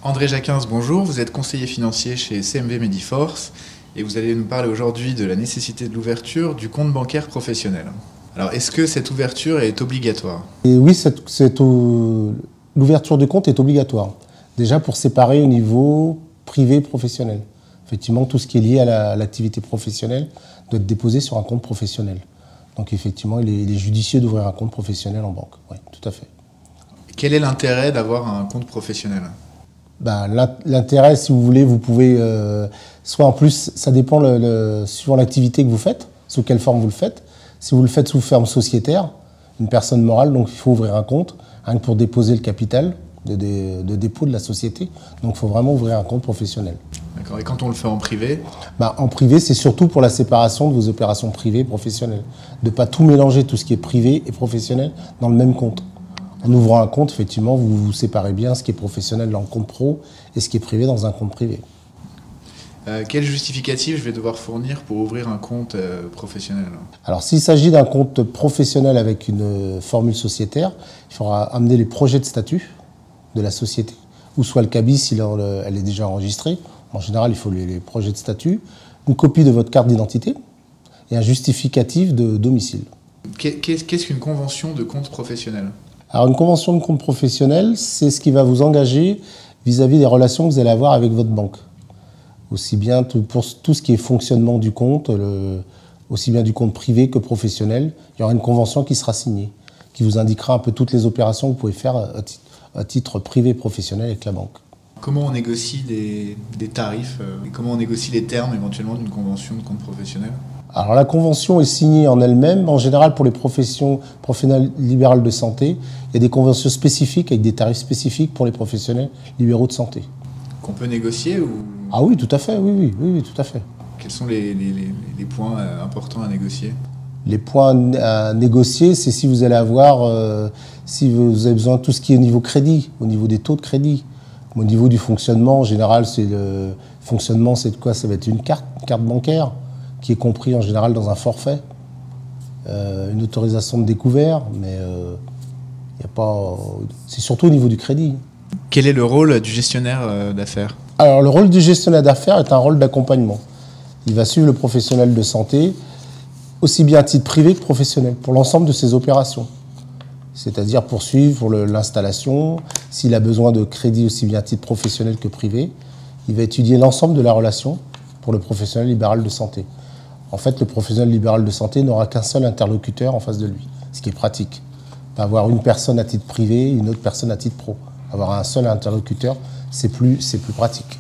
André Jacquins, bonjour. Vous êtes conseiller financier chez CMV Mediforce et vous allez nous parler aujourd'hui de la nécessité de l'ouverture du compte bancaire professionnel. Alors, est-ce que cette ouverture est obligatoire? Et oui, l'ouverture du compte est obligatoire. Déjà pour séparer au niveau privé et professionnel. Effectivement, tout ce qui est lié à l'activité professionnelle doit être déposé sur un compte professionnel. Donc effectivement, il est judicieux d'ouvrir un compte professionnel en banque. Oui, tout à fait. Quel est l'intérêt d'avoir un compte professionnel? L'intérêt, si vous voulez, vous pouvez... soit en plus, ça dépend suivant l'activité que vous faites, sous quelle forme vous le faites. Si vous le faites sous forme sociétaire, une personne morale, donc il faut ouvrir un compte, rien que pour déposer le capital de dépôt de la société. Donc il faut vraiment ouvrir un compte professionnel. D'accord. Et quand on le fait en privé? En privé, c'est surtout pour la séparation de vos opérations privées et professionnelles. De ne pas tout mélanger, tout ce qui est privé et professionnel, dans le même compte. En ouvrant un compte, effectivement, vous séparez bien ce qui est professionnel dans le compte pro et ce qui est privé dans un compte privé. Quel justificatif je vais devoir fournir pour ouvrir un compte professionnel? Alors, s'il s'agit d'un compte professionnel avec une formule sociétaire, il faudra amener les projets de statut de la société, ou soit le cabis si elle est déjà enregistrée. En général, il faut les projets de statut, une copie de votre carte d'identité et un justificatif de domicile. Qu'est-ce qu'une convention de compte professionnel? Alors, une convention de compte professionnel, c'est ce qui va vous engager vis-à-vis des relations que vous allez avoir avec votre banque. Aussi bien pour tout ce qui est fonctionnement du compte, aussi bien du compte privé que professionnel, il y aura une convention qui sera signée, qui vous indiquera un peu toutes les opérations que vous pouvez faire à titre privé et professionnel avec la banque. Comment on négocie des tarifs et comment on négocie les termes éventuellement d'une convention de compte professionnel? Alors la convention est signée en elle-même. En général, pour les professions professionnelles libérales de santé, il y a des conventions spécifiques avec des tarifs spécifiques pour les professionnels libéraux de santé. Qu'on peut négocier ou... Ah oui, tout à fait, oui, tout à fait. Quels sont les points importants à négocier? Les points à négocier, c'est si vous allez avoir, si vous avez besoin de tout ce qui est au niveau crédit, au niveau des taux de crédit. Au niveau du fonctionnement, en général, le fonctionnement, c'est de quoi? Ça va être une carte bancaire, qui est compris en général dans un forfait, une autorisation de découvert, mais y a pas. C'est surtout au niveau du crédit. Quel est le rôle du gestionnaire d'affaires? Alors, le rôle du gestionnaire d'affaires est un rôle d'accompagnement. Il va suivre le professionnel de santé, aussi bien à titre privé que professionnel, pour l'ensemble de ses opérations. C'est-à-dire poursuivre pour l'installation. S'il a besoin de crédit aussi bien à titre professionnel que privé, il va étudier l'ensemble de la relation pour le professionnel libéral de santé. En fait, le professionnel libéral de santé n'aura qu'un seul interlocuteur en face de lui, ce qui est pratique. Il va avoir une personne à titre privé, une autre personne à titre pro. Avoir un seul interlocuteur, c'est plus pratique.